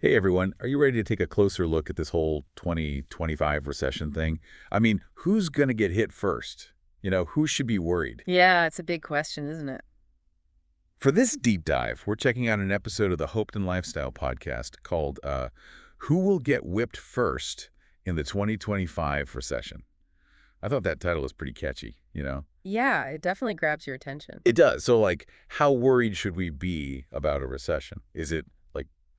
Hey everyone, are you ready to take a closer look at this whole 2025 recession thing? I mean, who's going to get hit first? Who should be worried? Yeah, it's a big question, isn't it? For this deep dive, we're checking out an episode of the Hoped Lifestyle podcast called Who Will Get Whipped First in the 2025 Recession? I thought that title was pretty catchy. Yeah, it definitely grabs your attention. It does. So, how worried should we be about a recession? Is it,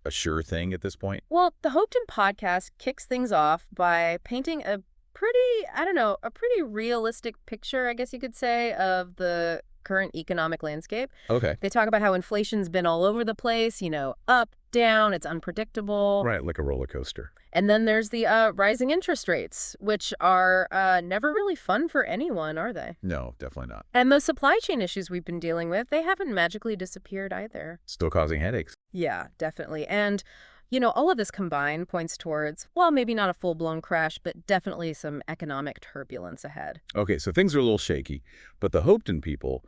a sure thing at this point? Well, the Hopeton podcast kicks things off by painting a pretty realistic picture, I guess you could say, of the current economic landscape. Okay. They talk about how inflation's been all over the place, up, down, it's unpredictable. Right, like a roller coaster. And then there's the rising interest rates, which are never really fun for anyone, are they? No, definitely not. And those supply chain issues we've been dealing with, they haven't magically disappeared either. Still causing headaches. Yeah, definitely. And, all of this combined points towards, well, maybe not a full-blown crash, but definitely some economic turbulence ahead. Okay, so things are a little shaky, but the Hopeton people,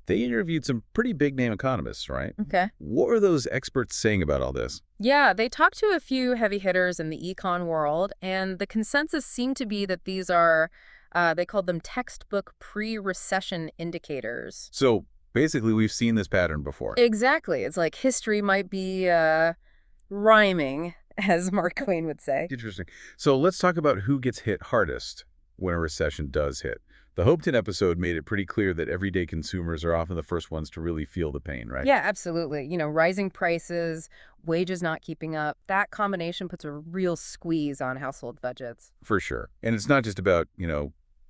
they interviewed some pretty big-name economists, right? Okay. What were those experts saying about all this? Yeah, they talked to a few heavy hitters in the econ world, and the consensus seemed to be that these are, they called them textbook pre-recession indicators. So basically, we've seen this pattern before. Exactly. It's like history might be rhyming, as Mark Twain would say. Interesting. So let's talk about who gets hit hardest when a recession does hit. The Hopeton episode made it pretty clear that everyday consumers are often the first ones to really feel the pain, right? Yeah, absolutely. Rising prices, wages not keeping up, that combination puts a real squeeze on household budgets. For sure. And it's not just about,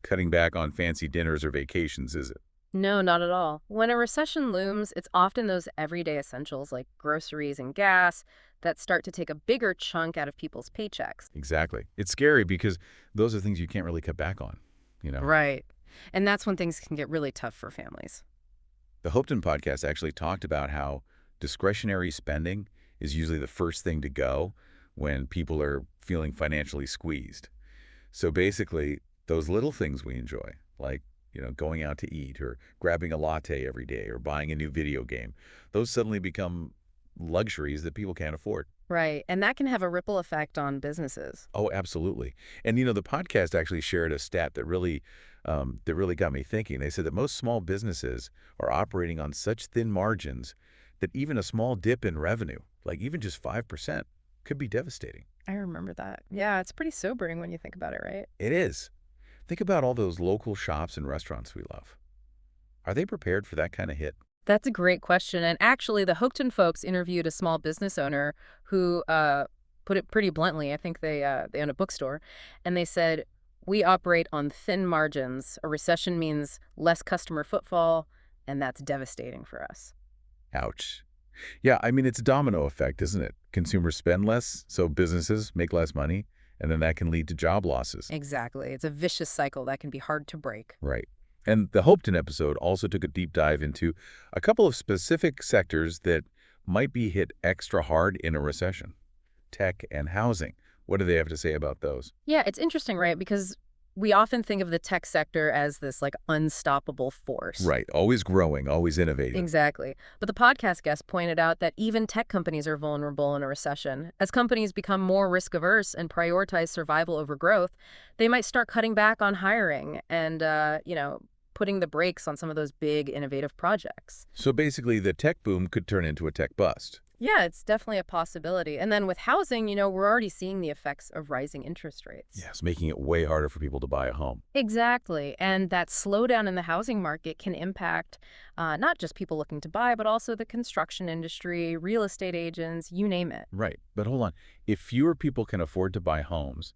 cutting back on fancy dinners or vacations, is it? No, not at all. When a recession looms, it's often those everyday essentials like groceries and gas that start to take a bigger chunk out of people's paychecks. Exactly. It's scary because those are things you can't really cut back on. Right. And that's when things can get really tough for families. The Hopeton podcast actually talked about how discretionary spending is usually the first thing to go when people are feeling financially squeezed. So basically, those little things we enjoy, like, going out to eat or grabbing a latte every day or buying a new video game, those suddenly become luxuries that people can't afford. Right. And that can have a ripple effect on businesses. Oh, absolutely. And the podcast actually shared a stat that really got me thinking. They said that most small businesses are operating on such thin margins that even a small dip in revenue, like even just 5%, could be devastating. I remember that. Yeah, it's pretty sobering when you think about it, right? It is. Think about all those local shops and restaurants we love. Are they prepared for that kind of hit? That's a great question. And actually, the Hopeton folks interviewed a small business owner who put it pretty bluntly. I think they own a bookstore. And they said, we operate on thin margins. A recession means less customer footfall, and that's devastating for us. Ouch. Yeah, I mean, it's a domino effect, isn't it? Consumers spend less, so businesses make less money, and then that can lead to job losses. Exactly. It's a vicious cycle that can be hard to break. Right. And the Hopeton episode also took a deep dive into a couple of specific sectors that might be hit extra hard in a recession. Tech and housing. What do they have to say about those? Yeah, it's interesting, right? Because we often think of the tech sector as this like unstoppable force. Right. Always growing, always innovating. Exactly. But the podcast guest pointed out that even tech companies are vulnerable in a recession. As companies become more risk averse and prioritize survival over growth, they might start cutting back on hiring and, putting the brakes on some of those big innovative projects. So basically, the tech boom could turn into a tech bust. Yeah, it's definitely a possibility. And then with housing, we're already seeing the effects of rising interest rates. Yes, making it way harder for people to buy a home. Exactly. And that slowdown in the housing market can impact not just people looking to buy, but also the construction industry, real estate agents, you name it. Right. But hold on. If fewer people can afford to buy homes,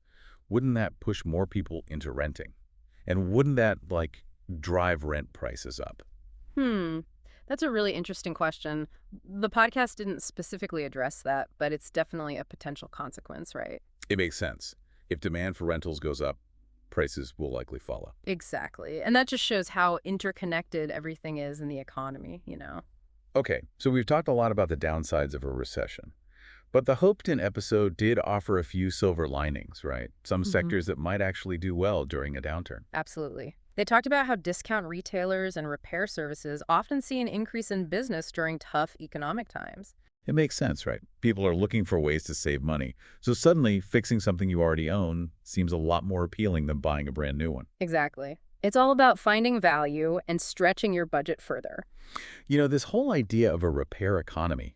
wouldn't that push more people into renting? And wouldn't that, drive rent prices up? Hmm. That's a really interesting question. The podcast didn't specifically address that, but it's definitely a potential consequence, right? It makes sense. If demand for rentals goes up, prices will likely follow. Exactly. And that just shows how interconnected everything is in the economy. Okay, so we've talked a lot about the downsides of a recession. But the Hopeton episode did offer a few silver linings, right? Some Hmm. sectors that might actually do well during a downturn. Absolutely. They talked about how discount retailers and repair services often see an increase in business during tough economic times. It makes sense, right? People are looking for ways to save money. So suddenly, fixing something you already own seems a lot more appealing than buying a brand new one. Exactly. It's all about finding value and stretching your budget further. This whole idea of a repair economy,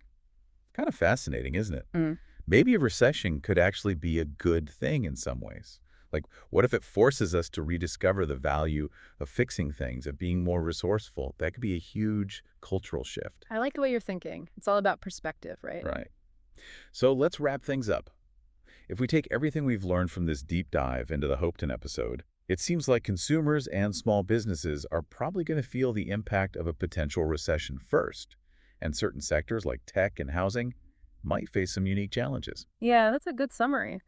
kind of fascinating, isn't it? Mm. Maybe a recession could actually be a good thing in some ways. Like, what if it forces us to rediscover the value of fixing things, of being more resourceful? That could be a huge cultural shift. I like the way you're thinking. It's all about perspective, right? Right. So let's wrap things up. If we take everything we've learned from this deep dive into the Hopeton episode, it seems like consumers and small businesses are probably going to feel the impact of a potential recession first, and certain sectors like tech and housing might face some unique challenges. Yeah, that's a good summary.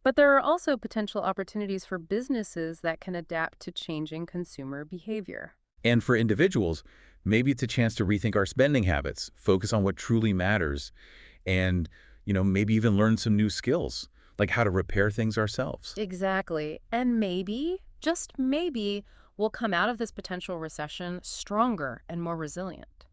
But there are also potential opportunities for businesses that can adapt to changing consumer behavior. And for individuals, maybe it's a chance to rethink our spending habits, focus on what truly matters, and, maybe even learn some new skills, like how to repair things ourselves. Exactly. And maybe, just maybe, we'll come out of this potential recession stronger and more resilient.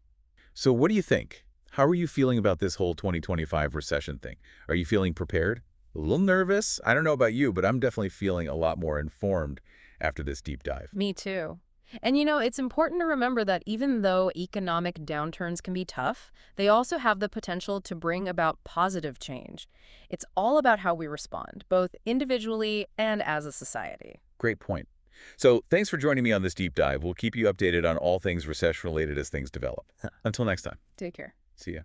So what do you think? How are you feeling about this whole 2025 recession thing? Are you feeling prepared? A little nervous? I don't know about you, but I'm definitely feeling a lot more informed after this deep dive. Me too. And it's important to remember that even though economic downturns can be tough, they also have the potential to bring about positive change. It's all about how we respond, both individually and as a society. Great point. So thanks for joining me on this deep dive. We'll keep you updated on all things recession related as things develop. Until next time. Take care. See ya.